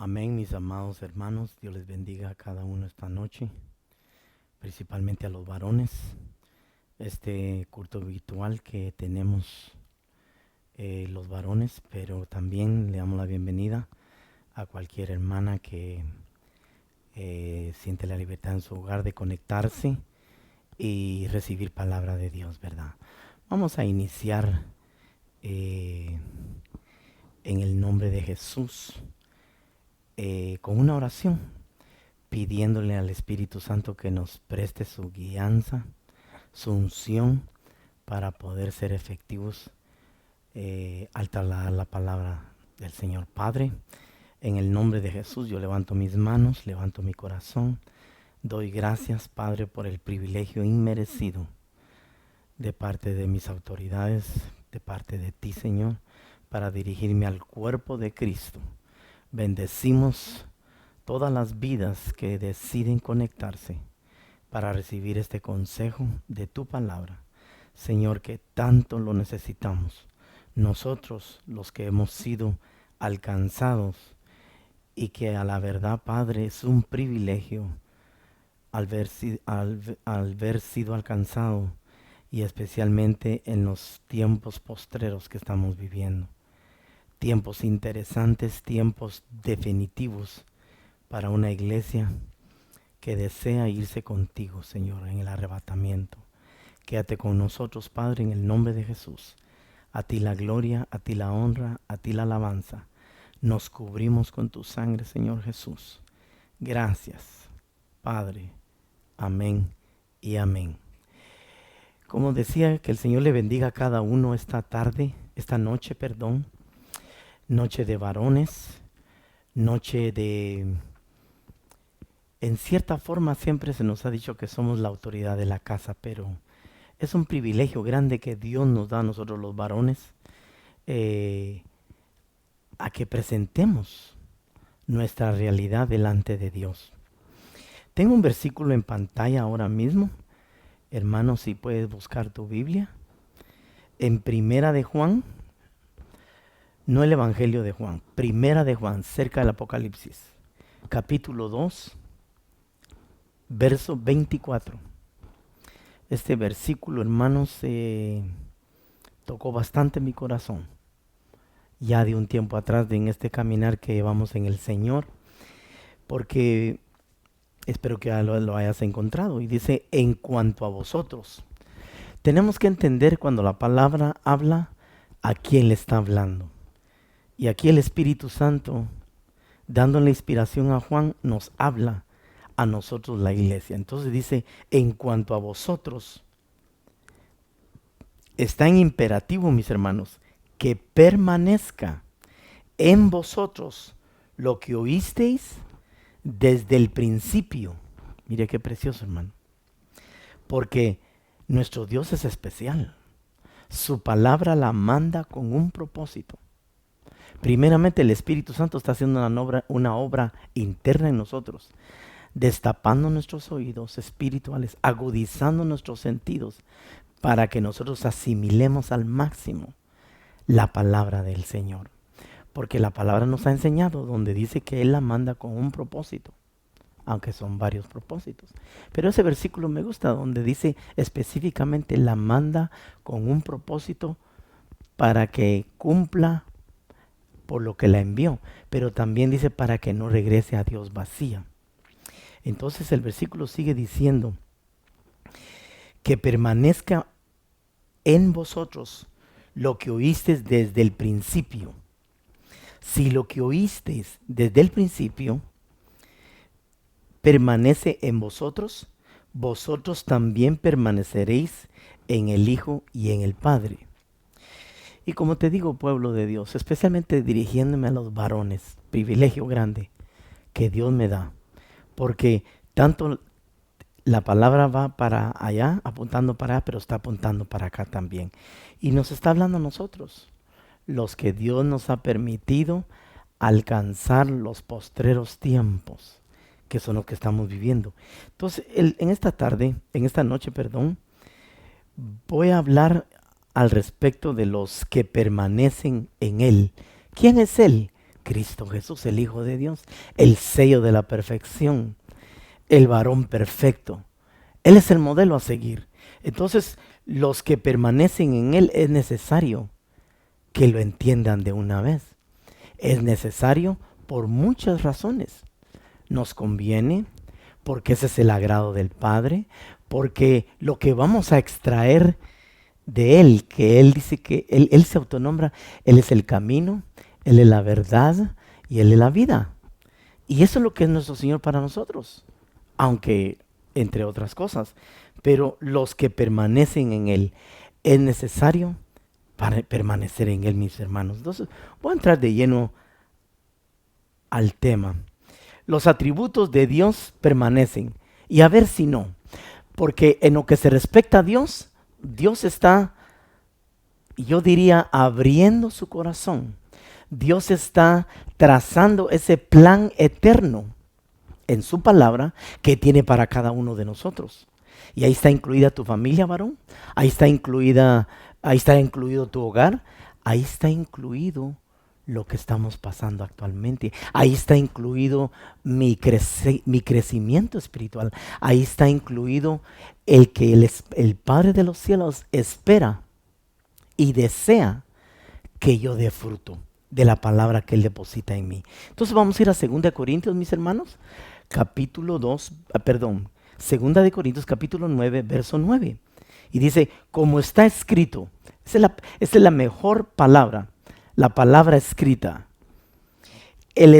Amén, mis amados hermanos. Dios les bendiga a cada uno esta noche, principalmente a los varones. Este culto virtual que tenemos los varones, pero también le damos la bienvenida a cualquier hermana que siente la libertad en su hogar de conectarse y recibir palabra de Dios, ¿verdad? Vamos a iniciar en el nombre de Jesús con una oración, pidiéndole al Espíritu Santo que nos preste su guianza, su unción, para poder ser efectivos al trasladar la palabra del Señor. Padre, en el nombre de Jesús yo levanto mis manos, levanto mi corazón. Doy gracias, Padre, por el privilegio inmerecido de parte de mis autoridades, de parte de ti, Señor, para dirigirme al cuerpo de Cristo. Bendecimos todas las vidas que deciden conectarse para recibir este consejo de tu palabra. Señor, que tanto lo necesitamos. Nosotros, los que hemos sido alcanzados, y que a la verdad, Padre, es un privilegio al ver sido alcanzado, y especialmente en los tiempos postreros que estamos viviendo. Tiempos interesantes, tiempos definitivos para una iglesia que desea irse contigo, Señor, en el arrebatamiento. Quédate con nosotros, Padre, en el nombre de Jesús. A ti la gloria, a ti la honra, a ti la alabanza. Nos cubrimos con tu sangre, Señor Jesús. Gracias, Padre. Amén y amén. Como decía, que el Señor le bendiga a cada uno esta noche, noche de varones, noche de... En cierta forma siempre se nos ha dicho que somos la autoridad de la casa, pero es un privilegio grande que Dios nos da a nosotros los varones, a que presentemos nuestra realidad delante de Dios. Tengo un versículo en pantalla ahora mismo. Hermano, si puedes buscar tu Biblia. En Primera de Juan, no el Evangelio de Juan, Primera de Juan, cerca del Apocalipsis, capítulo 2, verso 24. Este versículo, hermanos, tocó bastante mi corazón. Ya de un tiempo atrás, en este caminar que llevamos en el Señor, porque espero que ya lo hayas encontrado. Y dice, en cuanto a vosotros. Tenemos que entender cuando la palabra habla, a quién le está hablando. Y aquí el Espíritu Santo, dándole inspiración a Juan, nos habla a nosotros, la iglesia. Entonces dice, en cuanto a vosotros, está en imperativo, mis hermanos, que permanezca en vosotros lo que oísteis desde el principio. Mire qué precioso, hermano. Porque nuestro Dios es especial. Su palabra la manda con un propósito. Primeramente, el Espíritu Santo está haciendo una obra interna en nosotros, destapando nuestros oídos espirituales, agudizando nuestros sentidos, para que nosotros asimilemos al máximo la palabra del Señor. Porque la palabra nos ha enseñado, donde dice que Él la manda con un propósito, aunque son varios propósitos. Pero ese versículo me gusta, donde dice específicamente la manda con un propósito para que cumpla por lo que la envió. Pero también dice para que no regrese a Dios vacía. Entonces el versículo sigue diciendo que permanezca en vosotros lo que oísteis desde el principio. Si lo que oísteis desde el principio permanece en vosotros, vosotros también permaneceréis en el Hijo y en el Padre. Y como te digo, pueblo de Dios, especialmente dirigiéndome a los varones, privilegio grande que Dios me da, porque tanto la palabra va para allá, apuntando para allá, pero está apuntando para acá también. Y nos está hablando a nosotros, los que Dios nos ha permitido alcanzar los postreros tiempos, que son los que estamos viviendo. Entonces, en esta noche, voy a hablar al respecto de los que permanecen en Él. ¿Quién es Él? Cristo Jesús, el Hijo de Dios, el sello de la perfección, el varón perfecto. Él es el modelo a seguir. Entonces, los que permanecen en Él es necesario que lo entiendan de una vez. Es necesario por muchas razones. Nos conviene porque ese es el agrado del Padre, porque lo que vamos a extraer de Él, que Él dice que Él se autonombra, Él es el camino, Él es la verdad y Él es la vida. Y eso es lo que es nuestro Señor para nosotros, aunque entre otras cosas. Pero los que permanecen en Él, es necesario para permanecer en Él, mis hermanos. Entonces, voy a entrar de lleno al tema. Los atributos de Dios permanecen. Y a ver si no. Porque en lo que se respecta a Dios, Dios está, yo diría, abriendo su corazón. Dios está trazando ese plan eterno en su palabra que tiene para cada uno de nosotros. Y ahí está incluida tu familia, varón. Ahí está incluido tu hogar. Ahí está incluido lo que estamos pasando actualmente. Ahí está incluido mi crecimiento espiritual. Ahí está incluido el que el Padre de los cielos espera y desea que yo dé fruto de la palabra que Él deposita en mí. Entonces vamos a ir a 2 Corintios, mis hermanos, capítulo 2, 2 de Corintios, capítulo 9, verso 9. Y dice, como está escrito, esa es la mejor palabra, la palabra escrita. Él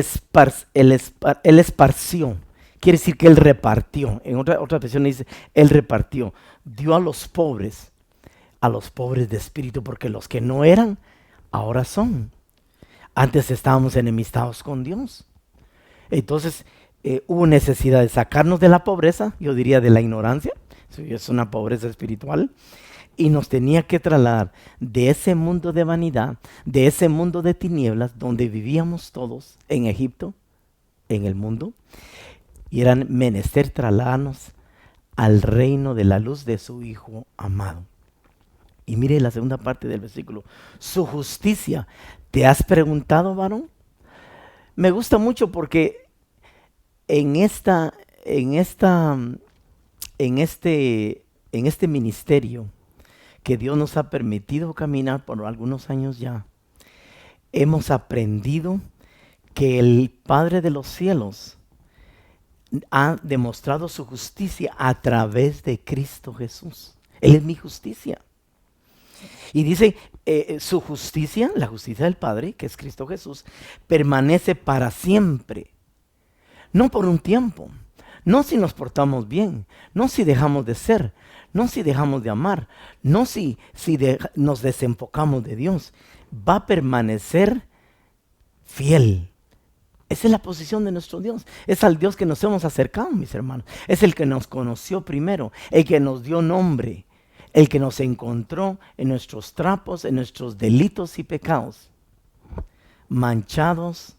esparció, quiere decir que Él repartió. En otra versión dice, Él repartió, dio a los pobres de espíritu, porque los que no eran, ahora son. Antes estábamos enemistados con Dios. Entonces hubo necesidad de sacarnos de la pobreza, yo diría de la ignorancia, es una pobreza espiritual, y nos tenía que trasladar de ese mundo de vanidad, de ese mundo de tinieblas donde vivíamos todos en Egipto, en el mundo, y era menester trasladarnos al reino de la luz de su Hijo amado. Y mire la segunda parte del versículo, su justicia. ¿Te has preguntado, varón? Me gusta mucho porque en este ministerio que Dios nos ha permitido caminar por algunos años ya, hemos aprendido que el Padre de los cielos ha demostrado su justicia a través de Cristo Jesús. Él es mi justicia. Y dice, su justicia, la justicia del Padre, que es Cristo Jesús, permanece para siempre. No por un tiempo, no si nos portamos bien, no si dejamos de ser, no si dejamos de amar, no si nos desenfocamos de Dios. Va a permanecer fiel. Esa es la posición de nuestro Dios. Es al Dios que nos hemos acercado, mis hermanos. Es el que nos conoció primero, el que nos dio nombre, el que nos encontró en nuestros trapos, en nuestros delitos y pecados, manchados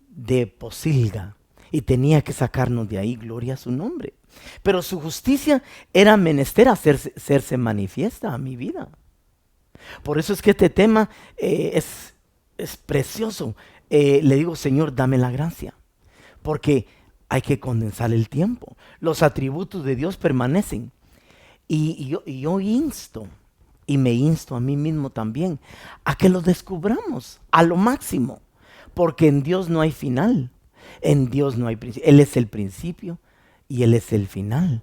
de pocilga, y tenía que sacarnos de ahí, gloria a su nombre. Pero su justicia era menester hacerse manifiesta a mi vida. Por eso es que este tema es precioso. Le digo, Señor, dame la gracia, porque hay que condensar el tiempo. Los atributos de Dios permanecen. Y yo insto, y me insto a mí mismo también, a que los descubramos a lo máximo. Porque en Dios no hay final. En Dios no hay principio. Él es el principio y Él es el final.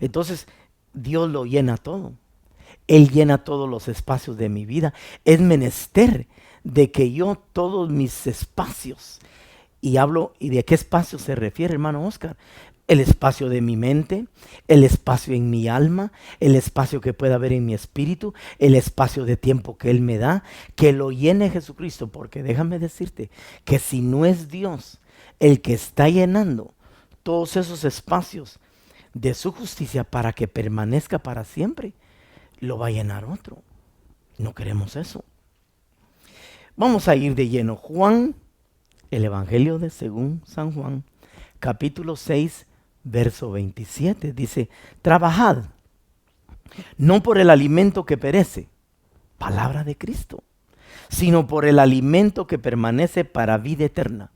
Entonces, Dios lo llena todo. Él llena todos los espacios de mi vida. Es menester de que yo todos mis espacios, y hablo, ¿y de qué espacio se refiere, hermano Oscar? El espacio de mi mente, el espacio en mi alma, el espacio que pueda haber en mi espíritu, el espacio de tiempo que Él me da, que lo llene Jesucristo, porque déjame decirte que si no es Dios el que está llenando todos esos espacios de su justicia para que permanezca para siempre, lo va a llenar otro. No queremos eso. Vamos a ir de lleno. Juan, el Evangelio de según San Juan, capítulo 6, verso 27, dice, trabajad, no por el alimento que perece, palabra de Cristo, sino por el alimento que permanece para vida eterna.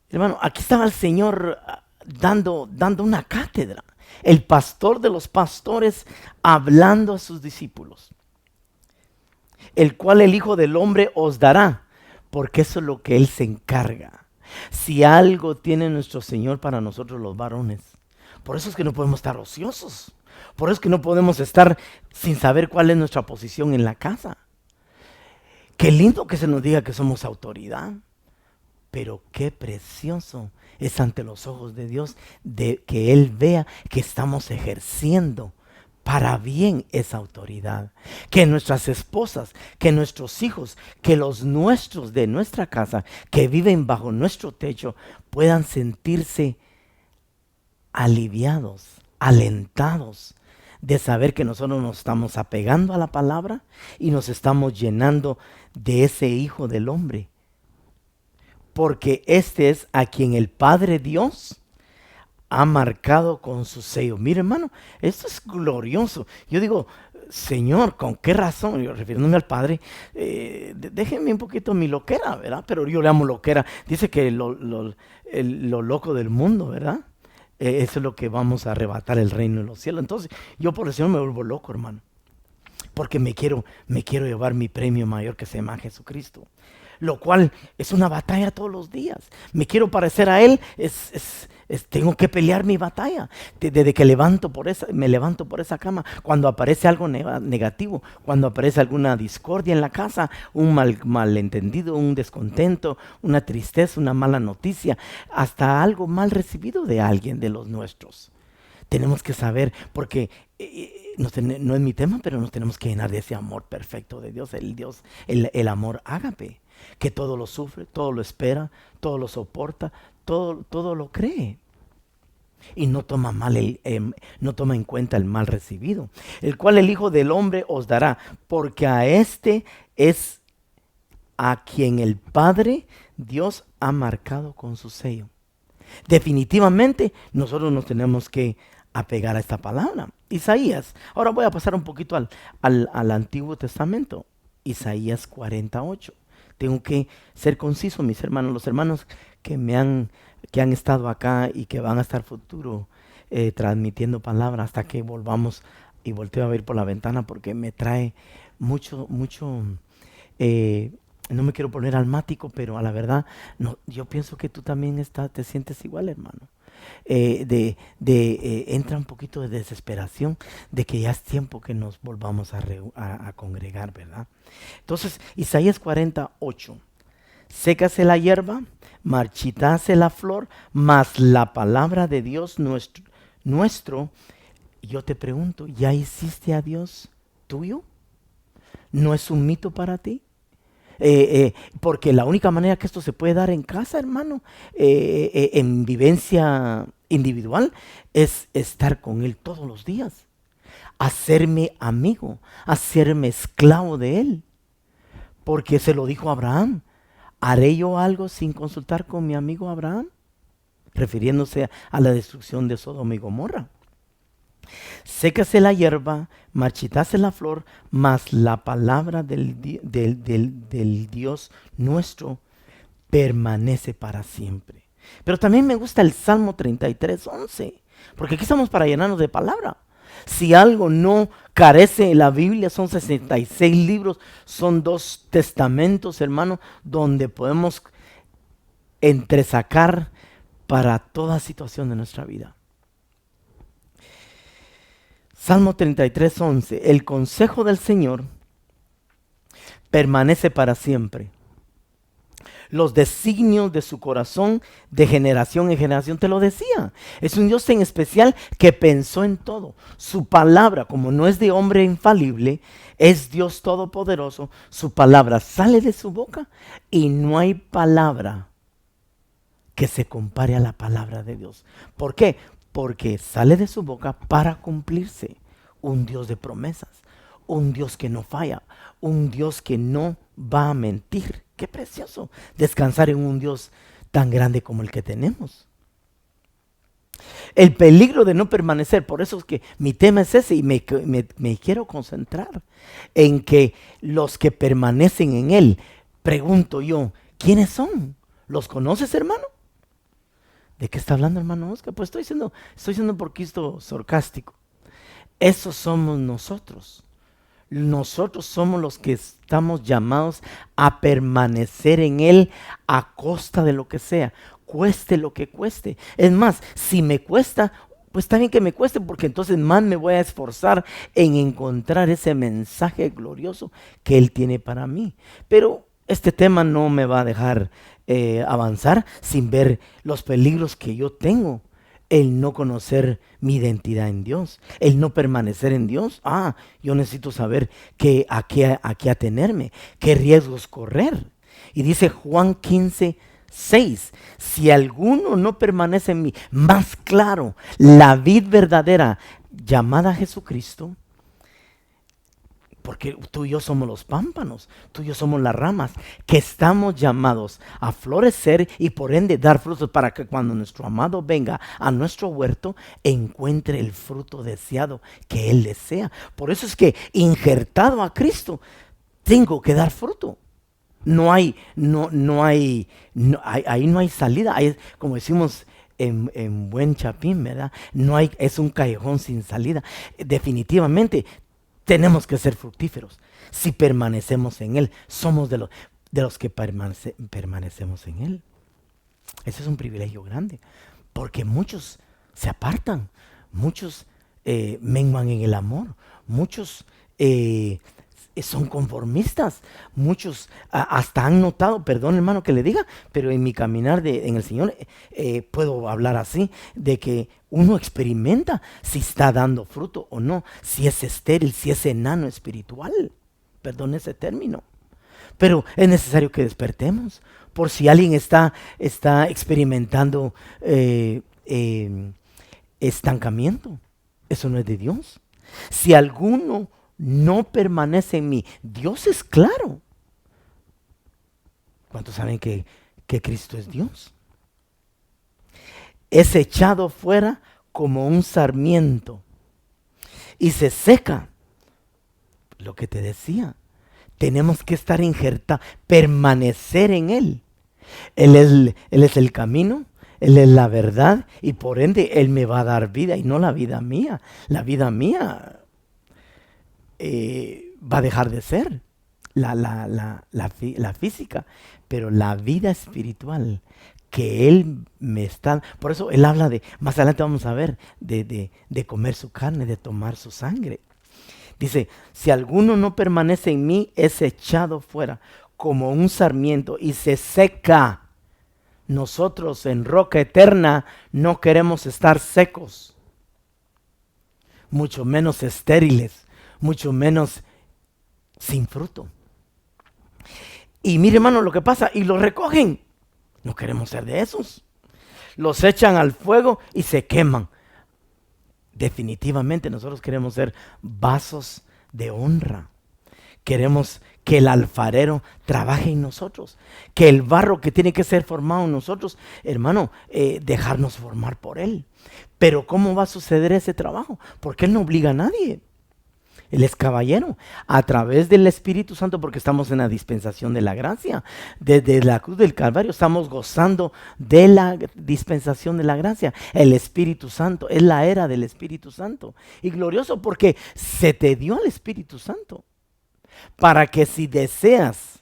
Hermano, aquí estaba el Señor dando una cátedra. El pastor de los pastores hablando a sus discípulos. El cual el Hijo del Hombre os dará, porque eso es lo que Él se encarga. Si algo tiene nuestro Señor para nosotros los varones, por eso es que no podemos estar ociosos. Por eso es que no podemos estar sin saber cuál es nuestra posición en la casa. Qué lindo que se nos diga que somos autoridad. Pero qué precioso es ante los ojos de Dios de que Él vea que estamos ejerciendo para bien esa autoridad. Que nuestras esposas, que nuestros hijos, que los nuestros de nuestra casa, que viven bajo nuestro techo, puedan sentirse aliviados, alentados de saber que nosotros nos estamos apegando a la palabra y nos estamos llenando de ese Hijo del Hombre. Porque este es a quien el Padre Dios ha marcado con su sello. Mire, hermano, esto es glorioso. Yo digo, Señor, ¿con qué razón? Yo refiriéndome al Padre, déjenme un poquito mi loquera, ¿verdad? Pero yo le amo loquera. Dice que lo loco del mundo, ¿verdad? Eso es lo que vamos a arrebatar el reino de los cielos. Entonces, yo por eso me vuelvo loco, hermano. Porque me quiero llevar mi premio mayor que se llama Jesucristo. Lo cual es una batalla todos los días. Me quiero parecer a Él, tengo que pelear mi batalla. Desde que me levanto por esa cama, cuando aparece algo negativo, cuando aparece alguna discordia en la casa, un malentendido, un descontento, una tristeza, una mala noticia, hasta algo mal recibido de alguien de los nuestros. Tenemos que saber, porque no es mi tema, pero nos tenemos que llenar de ese amor perfecto de Dios, el amor ágape, que todo lo sufre, todo lo espera, todo lo soporta, todo lo cree. Y no toma no toma en cuenta el mal recibido, el cual el Hijo del Hombre os dará, porque a este es a quien el Padre Dios ha marcado con su sello. Definitivamente nosotros nos tenemos que apegar a esta palabra. Isaías, ahora voy a pasar un poquito al Antiguo Testamento. Isaías 48. Tengo que ser conciso, mis hermanos, los hermanos que han estado acá y que van a estar futuro transmitiendo palabra hasta que volvamos, y volteo a ver por la ventana porque me trae mucho, no me quiero poner almático, pero a la verdad, no, yo pienso que tú también te sientes igual, hermano. Entra un poquito de desesperación de que ya es tiempo que nos volvamos a congregar, ¿verdad? Entonces, Isaías 48. Sécase la hierba, marchitase la flor, mas la palabra de Dios nuestro, yo te pregunto, ¿ya hiciste a Dios tuyo? ¿No es un mito para ti? Porque la única manera que esto se puede dar en casa, hermano, en vivencia individual, es estar con Él todos los días. Hacerme amigo, hacerme esclavo de Él. Porque se lo dijo Abraham. ¿Haré yo algo sin consultar con mi amigo Abraham? Refiriéndose a la destrucción de Sodoma y Gomorra. Sécase la hierba, marchitase la flor, mas la palabra del Dios nuestro permanece para siempre. Pero también me gusta el Salmo 33:11, porque aquí estamos para llenarnos de palabra. Si algo no carece en la Biblia, son 66 libros, son 2 testamentos, hermano, donde podemos entresacar para toda situación de nuestra vida. Salmo 33:11, el consejo del Señor permanece para siempre. Los designios de su corazón de generación en generación, te lo decía. Es un Dios en especial que pensó en todo. Su palabra, como no es de hombre infalible, es Dios todopoderoso. Su palabra sale de su boca y no hay palabra que se compare a la palabra de Dios. ¿Por qué? Porque sale de su boca para cumplirse. Un Dios de promesas, un Dios que no falla, un Dios que no va a mentir. Qué precioso descansar en un Dios tan grande como el que tenemos. El peligro de no permanecer. Por eso es que mi tema es ese y me quiero concentrar en que los que permanecen en Él, pregunto yo, ¿quiénes son? ¿Los conoces, hermano? ¿De qué está hablando, hermano Oscar? Pues estoy siendo un poquito sarcástico. Esos somos nosotros. Nosotros somos los que estamos llamados a permanecer en Él a costa de lo que sea, cueste lo que cueste. Es más, si me cuesta, pues está bien que me cueste, porque entonces más me voy a esforzar en encontrar ese mensaje glorioso que Él tiene para mí. Pero este tema no me va a dejar avanzar sin ver los peligros que yo tengo. El no conocer mi identidad en Dios, el no permanecer en Dios. Yo necesito saber a qué atenerme, qué riesgos correr. Y dice Juan 15:6, si alguno no permanece en mí, más claro, la vid verdadera llamada Jesucristo, porque tú y yo somos los pámpanos, tú y yo somos las ramas, que estamos llamados a florecer y por ende dar frutos para que cuando nuestro amado venga a nuestro huerto, encuentre el fruto deseado que Él desea. Por eso es que injertado a Cristo, tengo que dar fruto. Ahí no hay salida, como decimos en buen chapín, ¿verdad? Es un callejón sin salida. Definitivamente tenemos que ser fructíferos. Si permanecemos en Él, somos de los que permanecemos en Él. Ese es un privilegio grande, porque muchos se apartan, muchos menguan en el amor, muchos son conformistas, muchos hasta han notado, perdón hermano que le diga, pero en mi caminar en el Señor puedo hablar así, de que uno experimenta si está dando fruto o no, si es estéril, si es enano espiritual, perdón ese término. Pero es necesario que despertemos, por si alguien está experimentando estancamiento, eso no es de Dios. Si alguno no permanece en mí, Dios es claro. ¿Cuántos saben que Cristo es Dios? Es echado fuera como un sarmiento y se seca. Lo que te decía, tenemos que estar injertados, permanecer en Él. Él es el camino, Él es la verdad y por ende Él me va a dar vida y no la vida mía. La vida mía va a dejar de ser la física, pero la vida espiritual que Él me está... Por eso Él habla más adelante vamos a ver, de comer su carne, de tomar su sangre. Dice, si alguno no permanece en mí, es echado fuera como un sarmiento y se seca. Nosotros en Roca Eterna no queremos estar secos, mucho menos estériles, mucho menos sin fruto. Y mire hermano lo que pasa, y los recogen. No queremos ser de esos. Los echan al fuego y se queman. Definitivamente nosotros queremos ser vasos de honra. Queremos que el alfarero trabaje en nosotros, que el barro que tiene que ser formado en nosotros, hermano, dejarnos formar por Él. Pero ¿cómo va a suceder ese trabajo? Porque Él no obliga a nadie. Él es caballero, a través del Espíritu Santo, porque estamos en la dispensación de la gracia. Desde la cruz del Calvario estamos gozando de la dispensación de la gracia. El Espíritu Santo, es la era del Espíritu Santo. Y glorioso porque se te dio el Espíritu Santo. Para que si deseas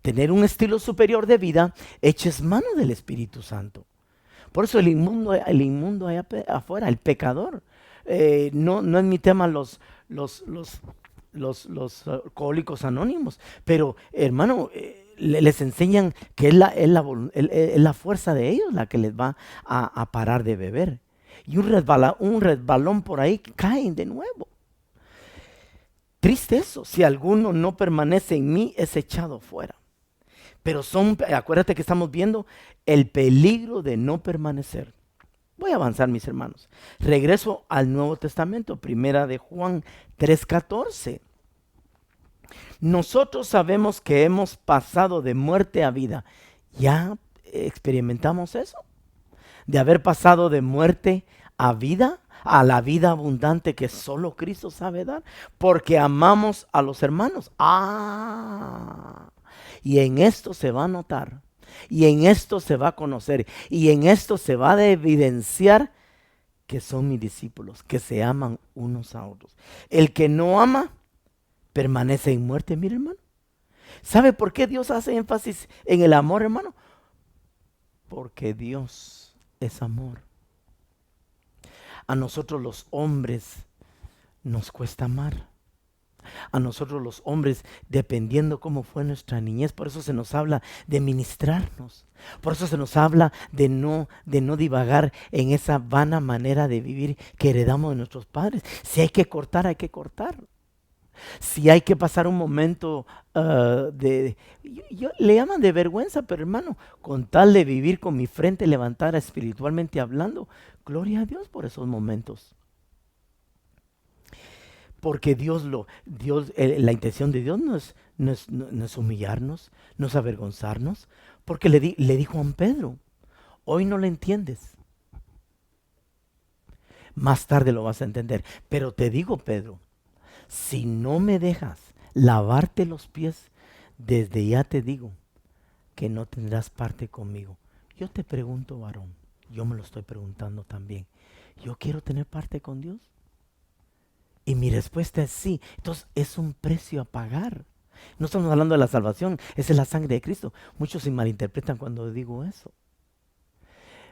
tener un estilo superior de vida, eches mano del Espíritu Santo. Por eso el inmundo allá afuera, el pecador. No es mi tema los alcohólicos anónimos, pero hermano, les enseñan que es la fuerza de ellos la que les va a parar de beber. Y un resbalón por ahí caen de nuevo. Triste eso, si alguno no permanece en mí, es echado fuera. Pero acuérdate que estamos viendo el peligro de no permanecer. Voy a avanzar, mis hermanos. Regreso al Nuevo Testamento, primera de Juan 3:14. Nosotros sabemos que hemos pasado de muerte a vida. ¿Ya experimentamos eso? de haber pasado de muerte a vida, a la vida abundante que solo Cristo sabe dar, porque amamos a los hermanos. Y en esto se va a notar, y en esto se va a conocer, y en esto se va a evidenciar que son mis discípulos, que se aman unos a otros. El que no ama permanece en muerte, mire hermano. ¿Sabe por qué Dios hace énfasis en el amor, hermano? Porque Dios es amor. A nosotros los hombres nos cuesta amar. A nosotros los hombres, dependiendo cómo fue nuestra niñez, por eso se nos habla de ministrarnos. Por eso se nos habla de no divagar en esa vana manera de vivir que heredamos de nuestros padres. Si hay que cortar, hay que cortar. Si hay que pasar un momento le llaman de vergüenza, pero hermano, con tal de vivir con mi frente levantada espiritualmente hablando, gloria a Dios por esos momentos. Porque la intención de Dios no es humillarnos, no es avergonzarnos, porque le dijo a Juan Pedro, hoy no lo entiendes, más tarde lo vas a entender, pero te digo, Pedro, si no me dejas lavarte los pies, desde ya te digo que no tendrás parte conmigo. Yo te pregunto, varón, yo me lo estoy preguntando también, ¿yo quiero tener parte con Dios? Y mi respuesta es sí. Entonces es un precio a pagar. No estamos hablando de la salvación, esa es la sangre de Cristo. Muchos se malinterpretan cuando digo eso.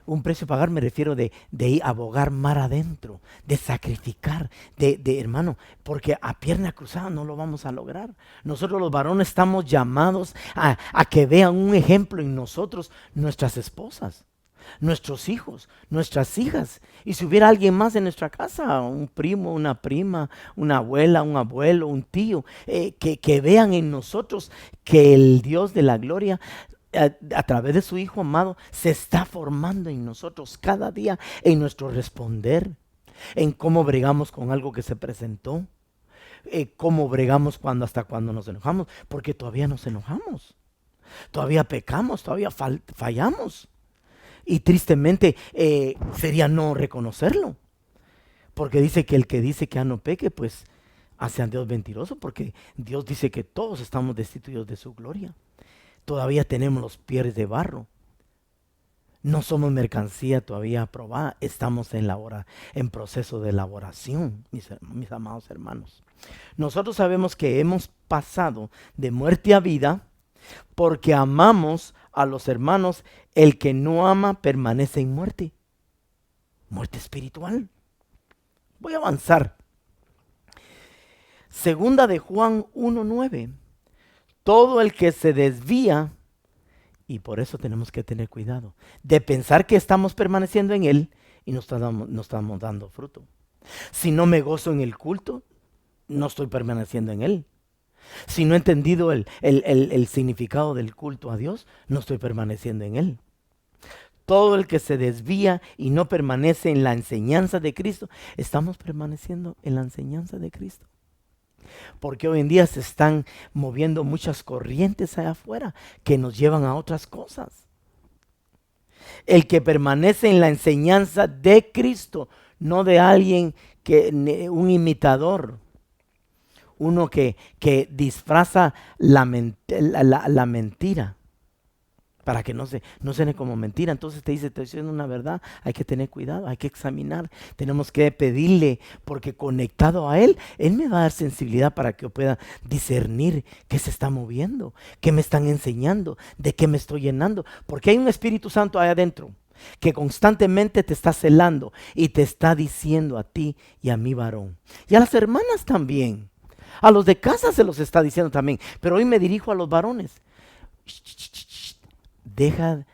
Un precio a pagar me refiero de ir a abogar mar adentro, de sacrificar, de hermano, porque a pierna cruzada no lo vamos a lograr. Nosotros los varones estamos llamados a que vean un ejemplo en nosotros, nuestras esposas, nuestros hijos, nuestras hijas. Y si hubiera alguien más en nuestra casa, un primo, una prima, una abuela, un abuelo, un tío, que vean en nosotros que el Dios de la gloria a través de su Hijo amado se está formando en nosotros cada día, en nuestro responder, en cómo bregamos con algo que se presentó, cómo bregamos hasta cuando nos enojamos, porque todavía nos enojamos, todavía pecamos, todavía fallamos. Y tristemente sería no reconocerlo, porque dice que el que dice que no peque, pues hace a Dios mentiroso, porque Dios dice que todos estamos destituidos de su gloria. Todavía tenemos los pies de barro. No somos mercancía todavía aprobada. Estamos en proceso de elaboración, mis amados hermanos. Nosotros sabemos que hemos pasado de muerte a vida porque amamos a los hermanos. El que no ama permanece en muerte. Muerte espiritual. Voy a avanzar. Segunda de Juan 1:9. Todo el que se desvía, y por eso tenemos que tener cuidado, de pensar que estamos permaneciendo en Él y no estamos dando fruto. Si no me gozo en el culto, no estoy permaneciendo en Él. Si no he entendido el significado del culto a Dios, no estoy permaneciendo en Él. Todo el que se desvía y no permanece en la enseñanza de Cristo, estamos permaneciendo en la enseñanza de Cristo. Porque hoy en día se están moviendo muchas corrientes allá afuera que nos llevan a otras cosas. El que permanece en la enseñanza de Cristo, no de alguien un imitador, uno que disfraza la mentira para que no suene como mentira. Entonces te dice, estoy diciendo una verdad, hay que tener cuidado, hay que examinar, tenemos que pedirle, porque conectado a Él me va a dar sensibilidad para que yo pueda discernir qué se está moviendo, qué me están enseñando, de qué me estoy llenando, porque hay un Espíritu Santo ahí adentro que constantemente te está celando y te está diciendo a ti y a mi varón, y a las hermanas también, a los de casa se los está diciendo también, pero hoy me dirijo a los varones. Deja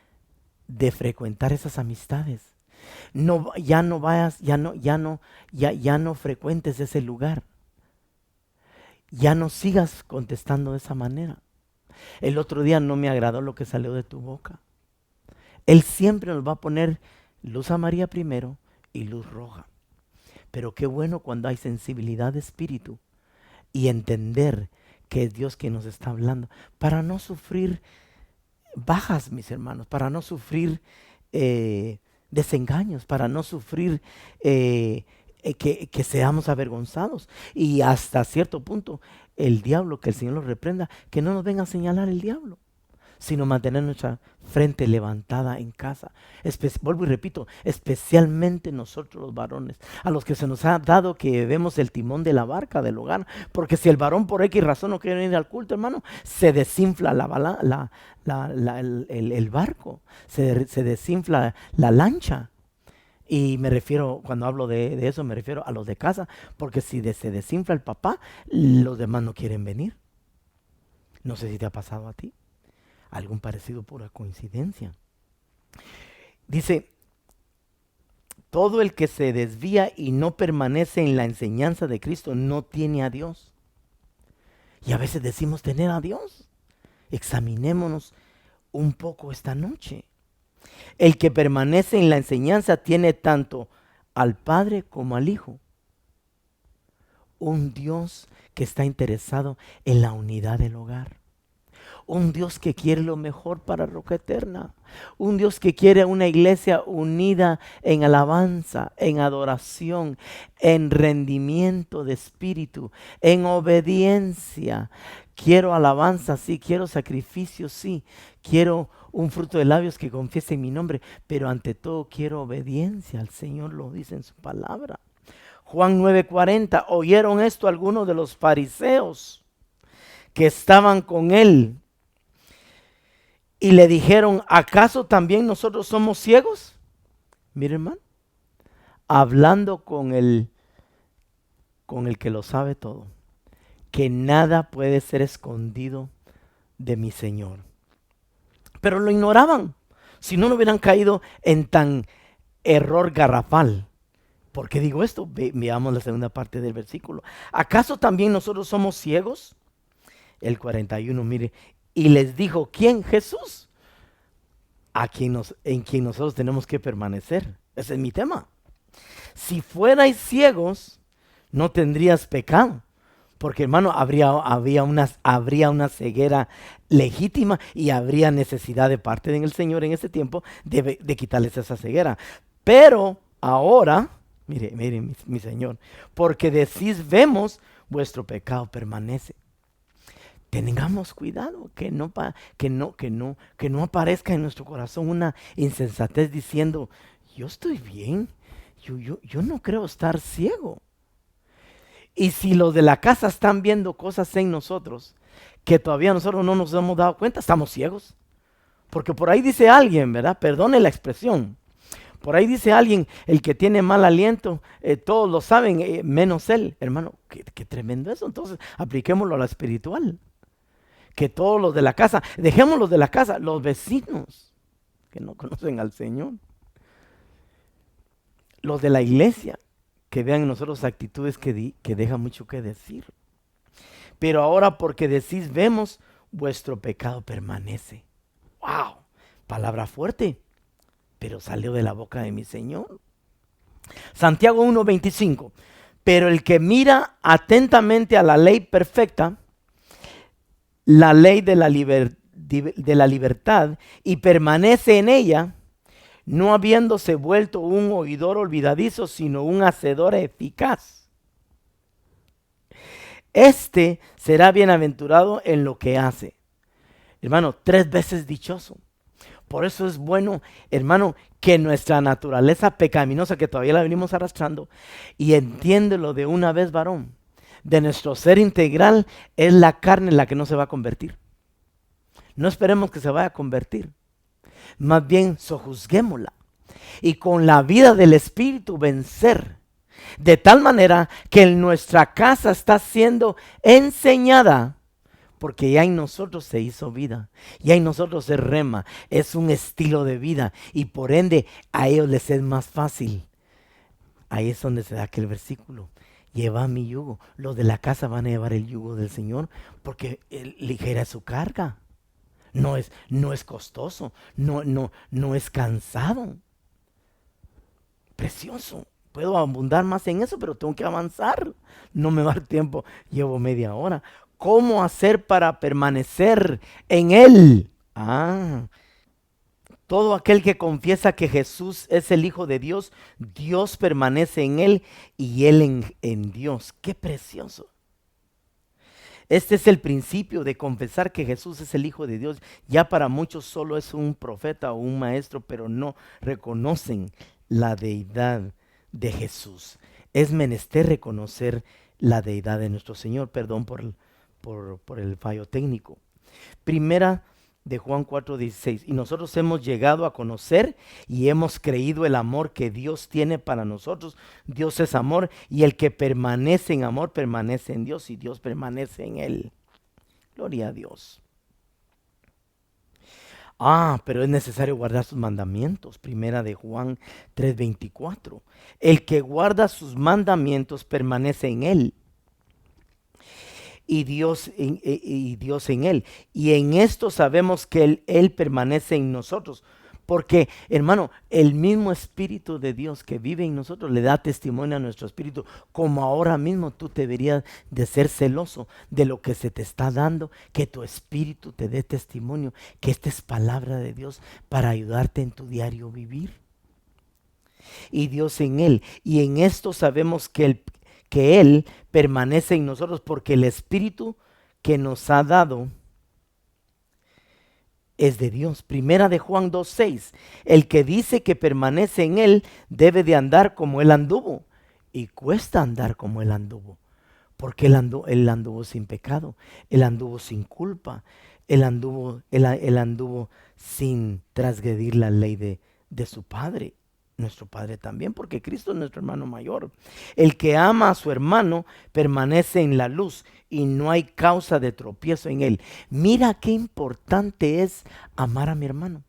de frecuentar esas amistades. Ya no vayas, ya no frecuentes ese lugar. Ya no sigas contestando de esa manera. El otro día no me agradó lo que salió de tu boca. Él siempre nos va a poner luz amarilla primero y luz roja. Pero qué bueno cuando hay sensibilidad de espíritu y entender que es Dios quien nos está hablando para no sufrir bajas, mis hermanos, para no sufrir desengaños, para no sufrir que seamos avergonzados. Y hasta cierto punto, el diablo, que el Señor lo reprenda, que no nos venga a señalar el diablo, sino mantener nuestra frente levantada en casa. Vuelvo y repito, especialmente nosotros los varones, a los que se nos ha dado que vemos el timón de la barca del hogar, porque si el varón por X razón no quiere ir al culto, hermano, se desinfla el barco, se desinfla la lancha. Y me refiero, cuando hablo de eso, me refiero a los de casa, porque si se desinfla el papá, los demás no quieren venir. No sé si te ha pasado a ti. Algún parecido, pura coincidencia. Dice, todo el que se desvía y no permanece en la enseñanza de Cristo no tiene a Dios. Y a veces decimos tener a Dios. Examinémonos un poco esta noche. El que permanece en la enseñanza tiene tanto al Padre como al Hijo. Un Dios que está interesado en la unidad del hogar. Un Dios que quiere lo mejor para Roca Eterna. Un Dios que quiere una iglesia unida en alabanza, en adoración, en rendimiento de espíritu, en obediencia. Quiero alabanza, sí. Quiero sacrificio, sí. Quiero un fruto de labios que confiese mi nombre. Pero ante todo quiero obediencia. El Señor lo dice en su palabra. Juan 9:40. ¿Oyeron esto algunos de los fariseos que estaban con él? Y le dijeron, ¿acaso también nosotros somos ciegos? Miren, hermano, hablando con el que lo sabe todo, que nada puede ser escondido de mi Señor. Pero lo ignoraban, si no, no hubieran caído en tan error garrafal. ¿Por qué digo esto? Veamos la segunda parte del versículo. ¿Acaso también nosotros somos ciegos? El 41, mire. Y les dijo, ¿quién? Jesús, en quien nosotros tenemos que permanecer. Ese es mi tema. Si fuerais ciegos, no tendrías pecado. Porque, hermano, habría una ceguera legítima y habría necesidad de parte del Señor en ese tiempo de quitarles esa ceguera. Pero ahora, mire mi Señor, porque decís, vemos, vuestro pecado permanece. Tengamos cuidado que no aparezca en nuestro corazón una insensatez diciendo, yo estoy bien, yo no creo estar ciego. Y si los de la casa están viendo cosas en nosotros que todavía nosotros no nos hemos dado cuenta, estamos ciegos. Porque por ahí dice alguien, ¿verdad? Perdone la expresión. Por ahí dice alguien, el que tiene mal aliento, todos lo saben, menos él. Hermano, qué tremendo eso. Entonces, apliquémoslo a lo espiritual. Que todos los de la casa, dejémoslos de la casa, los vecinos que no conocen al Señor, los de la iglesia, que vean en nosotros actitudes que dejan mucho que decir. Pero ahora porque decís, vemos, vuestro pecado permanece. ¡Wow! Palabra fuerte, pero salió de la boca de mi Señor. Santiago 1:25. Pero el que mira atentamente a la ley perfecta, la ley de la libertad, y permanece en ella, no habiéndose vuelto un oidor olvidadizo, sino un hacedor eficaz. Este será bienaventurado en lo que hace. Hermano, 3 veces dichoso. Por eso es bueno, hermano, que nuestra naturaleza pecaminosa, que todavía la venimos arrastrando, y entiéndelo de una vez, varón, de nuestro ser integral es la carne la que no se va a convertir. No esperemos que se vaya a convertir. Más bien sojuzguémosla. Y con la vida del Espíritu vencer. De tal manera que en nuestra casa está siendo enseñada. Porque ya en nosotros se hizo vida. Ya en nosotros se rema. Es un estilo de vida. Y por ende a ellos les es más fácil. Ahí es donde se da aquel versículo. Lleva mi yugo. Los de la casa van a llevar el yugo del Señor porque ligera es su carga. No es costoso. No es cansado. Precioso. Puedo abundar más en eso, pero tengo que avanzar. No me va a dar tiempo. Llevo media hora. ¿Cómo hacer para permanecer en Él? Todo aquel que confiesa que Jesús es el Hijo de Dios, Dios permanece en él y él en Dios. ¡Qué precioso! Este es el principio de confesar que Jesús es el Hijo de Dios. Ya para muchos solo es un profeta o un maestro, pero no reconocen la deidad de Jesús. Es menester reconocer la deidad de nuestro Señor. Perdón por el fallo técnico. Primera de Juan 4:16. Y nosotros hemos llegado a conocer y hemos creído el amor que Dios tiene para nosotros. Dios es amor y el que permanece en amor permanece en Dios y Dios permanece en él. Gloria a Dios. Pero es necesario guardar sus mandamientos. Primera de Juan 3:24. El que guarda sus mandamientos permanece en él. Y Dios en él. Y en esto sabemos que él permanece en nosotros. Porque, hermano, el mismo Espíritu de Dios que vive en nosotros le da testimonio a nuestro espíritu. Como ahora mismo tú deberías de ser celoso de lo que se te está dando. Que tu espíritu te dé testimonio. Que esta es palabra de Dios para ayudarte en tu diario vivir. Y Dios en él. Y en esto sabemos que Él permanece en nosotros porque el Espíritu que nos ha dado es de Dios. Primera de Juan 2:6. El que dice que permanece en Él debe de andar como Él anduvo. Y cuesta andar como Él anduvo. Porque Él anduvo sin pecado. Él anduvo sin culpa. Él anduvo sin transgredir la ley de su Padre. Nuestro Padre también, porque Cristo es nuestro hermano mayor. El que ama a su hermano permanece en la luz y no hay causa de tropiezo en él. Mira qué importante es amar a mi hermano.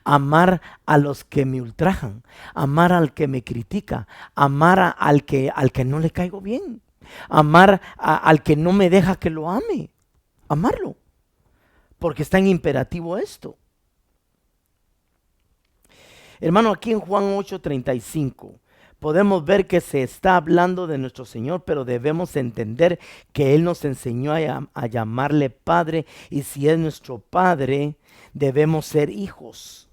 Amar a los que me ultrajan, amar al que me critica, amar al que no le caigo bien, amar al que no me deja que lo ame, amarlo, porque está en imperativo esto. Hermano, aquí en Juan 8:35 podemos ver que se está hablando de nuestro Señor, pero debemos entender que Él nos enseñó a llamarle Padre, y si es nuestro Padre, debemos ser hijos.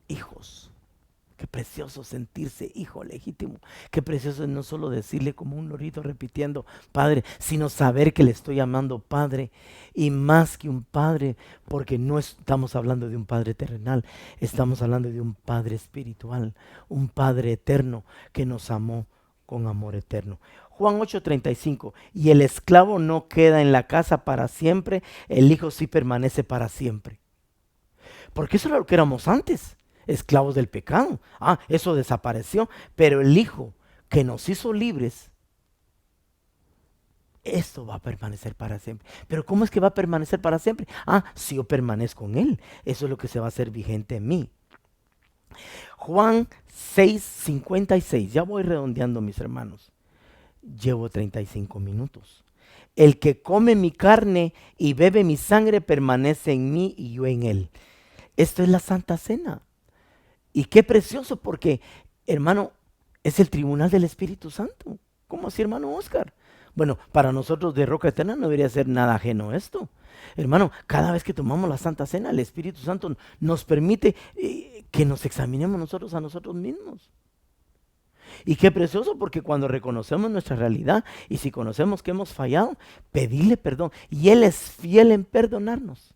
Hijos. Qué precioso sentirse hijo legítimo. Qué precioso es no solo decirle como un lorito repitiendo Padre, sino saber que le estoy llamando Padre. Y más que un Padre, porque no estamos hablando de un Padre terrenal, estamos hablando de un Padre espiritual, un Padre eterno que nos amó con amor eterno. Juan 8:35. Y el esclavo no queda en la casa para siempre, el hijo sí permanece para siempre. Porque eso era lo que éramos antes. Esclavos del pecado. Eso desapareció. Pero el Hijo que nos hizo libres, esto va a permanecer para siempre. Pero ¿cómo es que va a permanecer para siempre? Si yo permanezco en Él. Eso es lo que se va a hacer vigente en mí. Juan 6:56. Ya voy redondeando, mis hermanos. Llevo 35 minutos. El que come mi carne y bebe mi sangre permanece en mí y yo en él. Esto es la Santa Cena. Y qué precioso, porque, hermano, es el tribunal del Espíritu Santo. ¿Cómo así, hermano Oscar? Bueno, para nosotros de Roca Eterna no debería ser nada ajeno esto. Hermano, cada vez que tomamos la Santa Cena, el Espíritu Santo nos permite que nos examinemos nosotros a nosotros mismos. Y qué precioso, porque cuando reconocemos nuestra realidad y si conocemos que hemos fallado, pedirle perdón. Y Él es fiel en perdonarnos.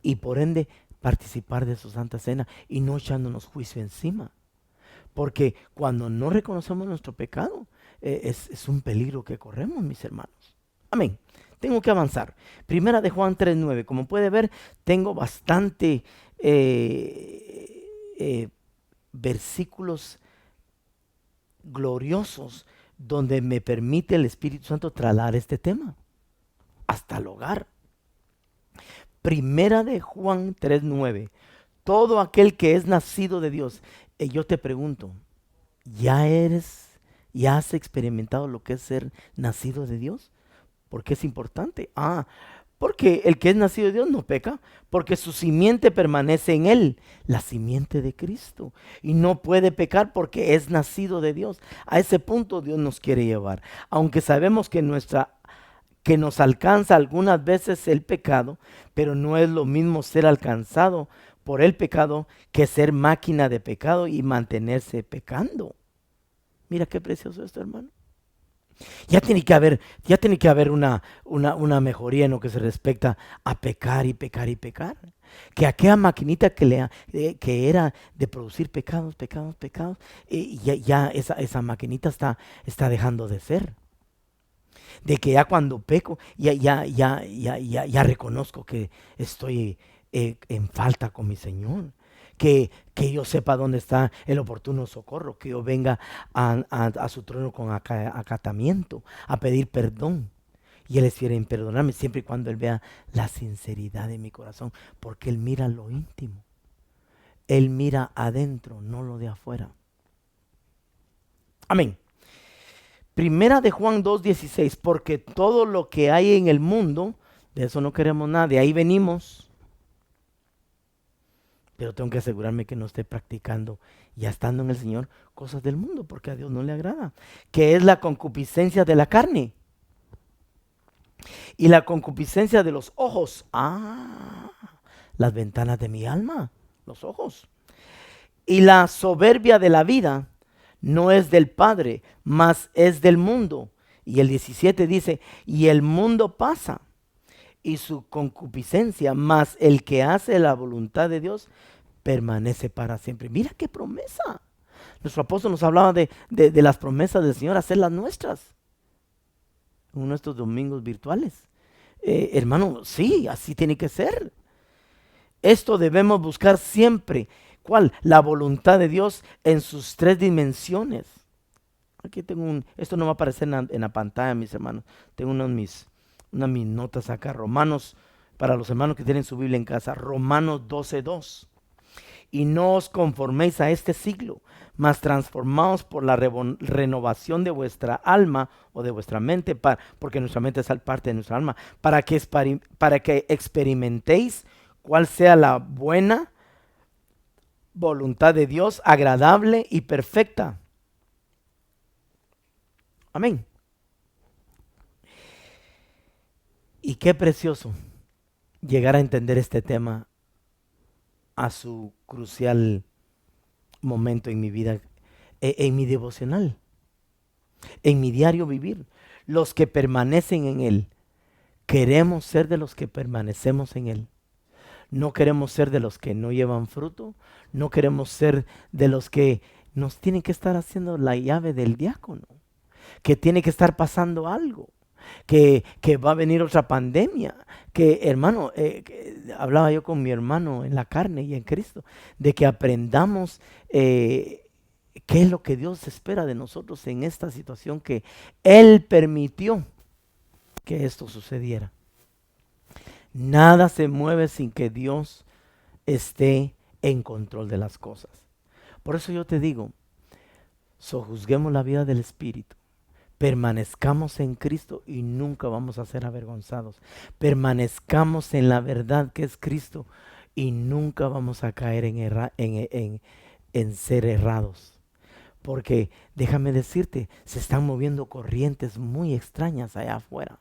Y por ende, participar de su Santa Cena y no echándonos juicio encima. Porque cuando no reconocemos nuestro pecado, es un peligro que corremos, mis hermanos. Amén. Tengo que avanzar. Primera de Juan 3:9. Como puede ver, tengo bastante versículos gloriosos donde me permite el Espíritu Santo trasladar este tema hasta el hogar. Primera de Juan 3:9. Todo aquel que es nacido de Dios. Yo te pregunto, ¿ya has experimentado lo que es ser nacido de Dios? ¿Por qué es importante? Porque el que es nacido de Dios no peca, porque su simiente permanece en él, la simiente de Cristo. Y no puede pecar porque es nacido de Dios. A ese punto Dios nos quiere llevar. Aunque sabemos que que nos alcanza algunas veces el pecado, pero no es lo mismo ser alcanzado por el pecado que ser máquina de pecado y mantenerse pecando. Mira qué precioso esto, hermano. Ya tiene que haber una mejoría en lo que se respecta a pecar y pecar y pecar. Que aquella maquinita que era de producir pecados, pecados, pecados, ya esa maquinita está dejando de ser. De que ya cuando peco, ya reconozco que estoy en falta con mi Señor. Que yo sepa dónde está el oportuno socorro, que yo venga a su trono con acatamiento, a pedir perdón. Y Él es fiel en perdonarme siempre y cuando Él vea la sinceridad de mi corazón, porque Él mira lo íntimo. Él mira adentro, no lo de afuera. Amén. Primera de Juan 2:16, porque todo lo que hay en el mundo, de eso no queremos nada, de ahí venimos. Pero tengo que asegurarme que no esté practicando, ya estando en el Señor, cosas del mundo, porque a Dios no le agrada. Que es la concupiscencia de la carne y la concupiscencia de los ojos. Las ventanas de mi alma, los ojos. Y la soberbia de la vida no es del Padre, mas es del mundo. Y el 17 dice, y el mundo pasa y su concupiscencia, mas el que hace la voluntad de Dios permanece para siempre. Mira qué promesa. Nuestro apóstol nos hablaba de las promesas del Señor, hacerlas nuestras. En nuestros domingos virtuales. Hermano, sí, así tiene que ser. Esto debemos buscar siempre. ¿Cuál? La voluntad de Dios en sus tres dimensiones. Aquí tengo esto no va a aparecer en la pantalla, mis hermanos. Tengo unas de mis notas acá. Romanos, para los hermanos que tienen su Biblia en casa. Romanos 12:2. Y no os conforméis a este siglo, mas transformaos por la renovación de vuestra alma o de vuestra mente, porque nuestra mente es parte de nuestra alma, para que experimentéis cuál sea la buena voluntad de Dios, agradable y perfecta. Amén. Y qué precioso llegar a entender este tema a su crucial momento en mi vida, en mi devocional, en mi diario vivir. Los que permanecen en Él, queremos ser de los que permanecemos en Él. No queremos ser de los que no llevan fruto, no queremos ser de los que nos tienen que estar haciendo la llave del diácono, que tiene que estar pasando algo. Que va a venir otra pandemia, que hermano, hablaba yo con mi hermano en la carne y en Cristo, de que aprendamos qué es lo que Dios espera de nosotros en esta situación que Él permitió que esto sucediera. Nada se mueve sin que Dios esté en control de las cosas. Por eso yo te digo, sojuzguemos la vida del Espíritu. Permanezcamos en Cristo y nunca vamos a ser avergonzados. Permanezcamos en la verdad que es Cristo y nunca vamos a caer en ser errados. Porque déjame decirte, se están moviendo corrientes muy extrañas allá afuera.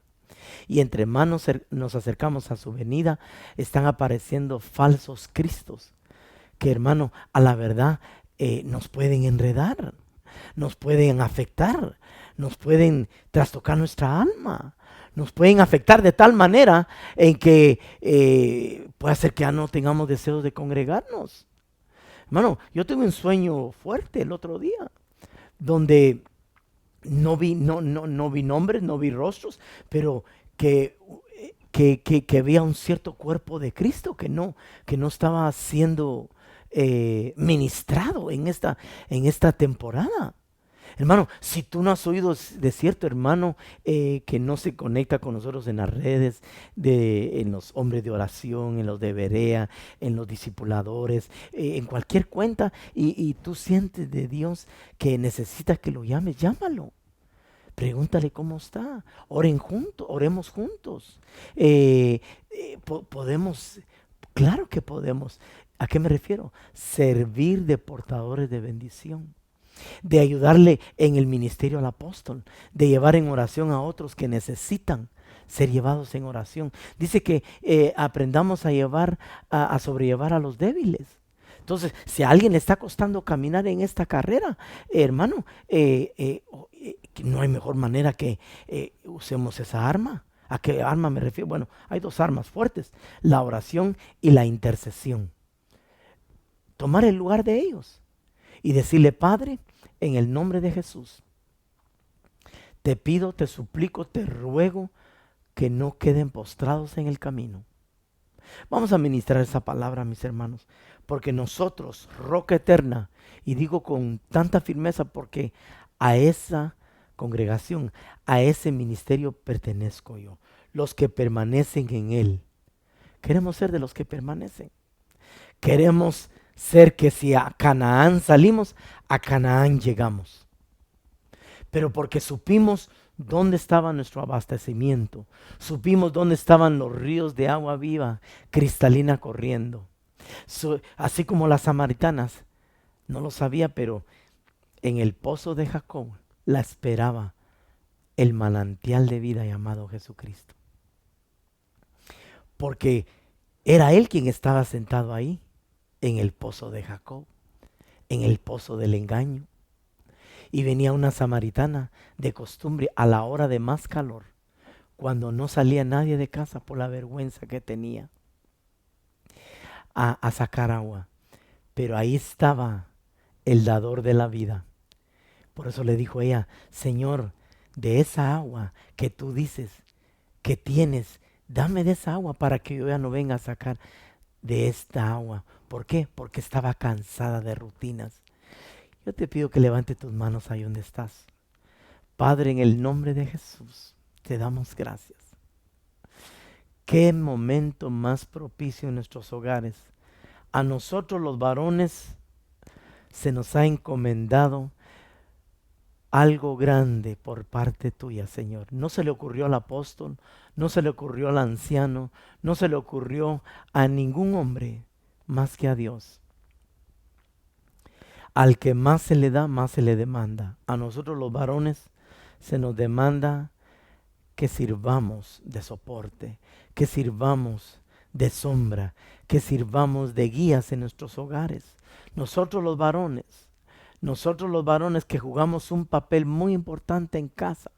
Y entre más nos acercamos a su venida, están apareciendo falsos cristos. Que hermano, a la verdad nos pueden enredar, nos pueden afectar, nos pueden trastocar nuestra alma, nos pueden afectar de tal manera en que puede ser que ya no tengamos deseos de congregarnos. Hermano, yo tuve un sueño fuerte el otro día, donde no vi nombres, no vi rostros, pero que había un cierto cuerpo de Cristo que no estaba siendo ministrado en esta temporada. Hermano, si tú no has oído de cierto hermano que no se conecta con nosotros en las redes, en los hombres de oración, en los de Berea, en los discipuladores, en cualquier cuenta, y tú sientes de Dios que necesitas que lo llames, llámalo. Pregúntale cómo está. Oremos juntos. Podemos, claro que podemos. ¿A qué me refiero? Servir de portadores de bendición, de ayudarle en el ministerio al apóstol, de llevar en oración a otros que necesitan ser llevados en oración. Dice que aprendamos a sobrellevar a los débiles. Entonces, si a alguien le está costando caminar en esta carrera, hermano, no hay mejor manera que usemos esa arma. ¿A qué arma me refiero? Bueno, hay dos armas fuertes, la oración y la intercesión. Tomar el lugar de ellos y decirle: Padre, en el nombre de Jesús, te pido, te suplico, te ruego que no queden postrados en el camino. Vamos a ministrar esa palabra, mis hermanos, porque nosotros, Roca Eterna, y digo con tanta firmeza porque a esa congregación, a ese ministerio pertenezco yo. Los que permanecen en él. Queremos ser de los que permanecen. Queremos ser que si a Canaán salimos, a Canaán llegamos. Pero porque supimos dónde estaba nuestro abastecimiento, supimos dónde estaban los ríos de agua viva, cristalina corriendo. Así como las samaritanas, no lo sabía, pero en el pozo de Jacob la esperaba el manantial de vida llamado Jesucristo. Porque era él quien estaba sentado ahí, en el pozo de Jacob, en el pozo del engaño. Y venía una samaritana de costumbre a la hora de más calor, cuando no salía nadie de casa por la vergüenza que tenía, a sacar agua. Pero ahí estaba el dador de la vida. Por eso le dijo ella: Señor, de esa agua que tú dices que tienes, dame de esa agua para que yo ya no venga a sacar de esta agua. ¿Por qué? Porque estaba cansada de rutinas. Yo te pido que levante tus manos ahí donde estás. Padre, en el nombre de Jesús, te damos gracias. Qué momento más propicio en nuestros hogares. A nosotros los varones se nos ha encomendado algo grande por parte tuya, Señor. No se le ocurrió al apóstol, no se le ocurrió al anciano, no se le ocurrió a ningún hombre más que a Dios. Al que más se le da, más se le demanda. A nosotros los varones se nos demanda que sirvamos de soporte, que sirvamos de sombra, que sirvamos de guías en nuestros hogares. Nosotros los varones que jugamos un papel muy importante en casa.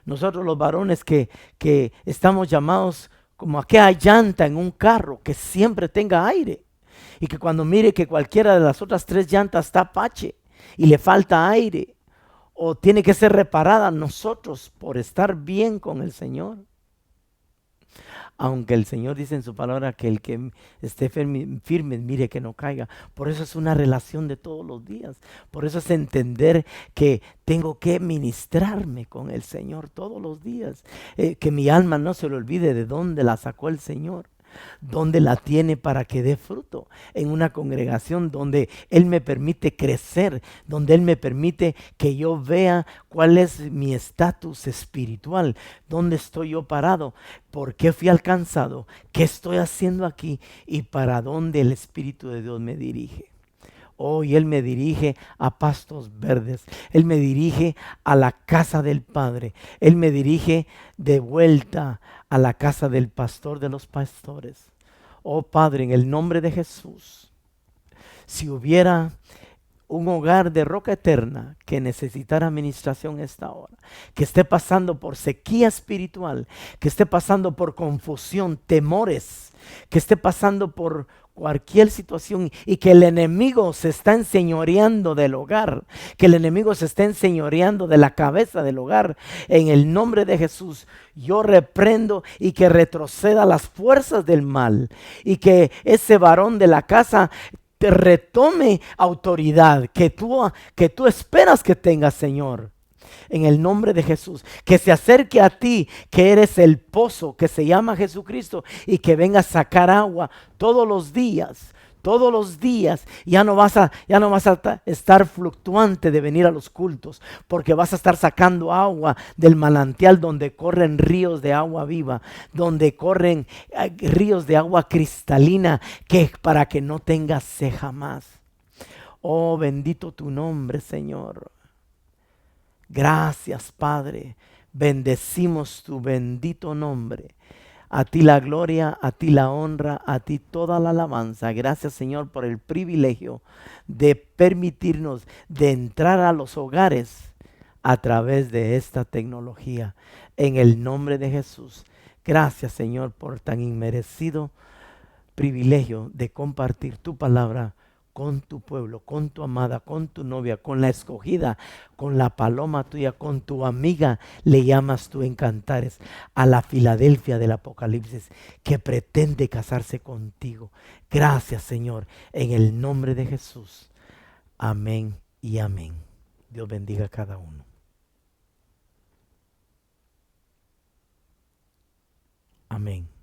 Nosotros los varones que estamos llamados como aquella llanta en un carro, que siempre tenga aire. Y que cuando mire que cualquiera de las otras 3 llantas está pache y le falta aire o tiene que ser reparada, nosotros por estar bien con el Señor. Aunque el Señor dice en su palabra que el que esté firme, mire que no caiga. Por eso es una relación de todos los días. Por eso es entender que tengo que ministrarme con el Señor todos los días. Que mi alma no se le olvide de dónde la sacó el Señor. Donde la tiene para que dé fruto, en una congregación donde Él me permite crecer, donde Él me permite que yo vea cuál es mi estatus espiritual, dónde estoy yo parado, por qué fui alcanzado, qué estoy haciendo aquí y para dónde el Espíritu de Dios me dirige. Hoy Él me dirige a pastos verdes. Él me dirige a la casa del Padre. Él me dirige de vuelta a la casa del pastor de los pastores. Oh Padre, en el nombre de Jesús, si hubiera un hogar de Roca Eterna que necesitara administración esta hora, que esté pasando por sequía espiritual, que esté pasando por confusión, temores, que esté pasando por cualquier situación y que el enemigo se está enseñoreando del hogar, que el enemigo se está enseñoreando de la cabeza del hogar, en el nombre de Jesús yo reprendo y que retroceda las fuerzas del mal y que ese varón de la casa te retome autoridad que tú esperas que tenga, Señor. En el nombre de Jesús, que se acerque a ti, que eres el pozo que se llama Jesucristo y que venga a sacar agua todos los días. Todos los días ya no vas a estar fluctuante de venir a los cultos, porque vas a estar sacando agua del manantial donde corren ríos de agua viva, donde corren ríos de agua cristalina, que para que no tengas sed jamás. Oh, bendito tu nombre, Señor. Gracias, Padre. Bendecimos tu bendito nombre. A ti la gloria, a ti la honra, a ti toda la alabanza. Gracias, Señor, por el privilegio de permitirnos de entrar a los hogares a través de esta tecnología. En el nombre de Jesús. Gracias, Señor, por tan inmerecido privilegio de compartir tu palabra con tu pueblo, con tu amada, con tu novia, con la escogida, con la paloma tuya, con tu amiga, le llamas tú en Cantares, a la Filadelfia del Apocalipsis, que pretende casarse contigo. Gracias, Señor, en el nombre de Jesús. Amén y amén. Dios bendiga a cada uno. Amén.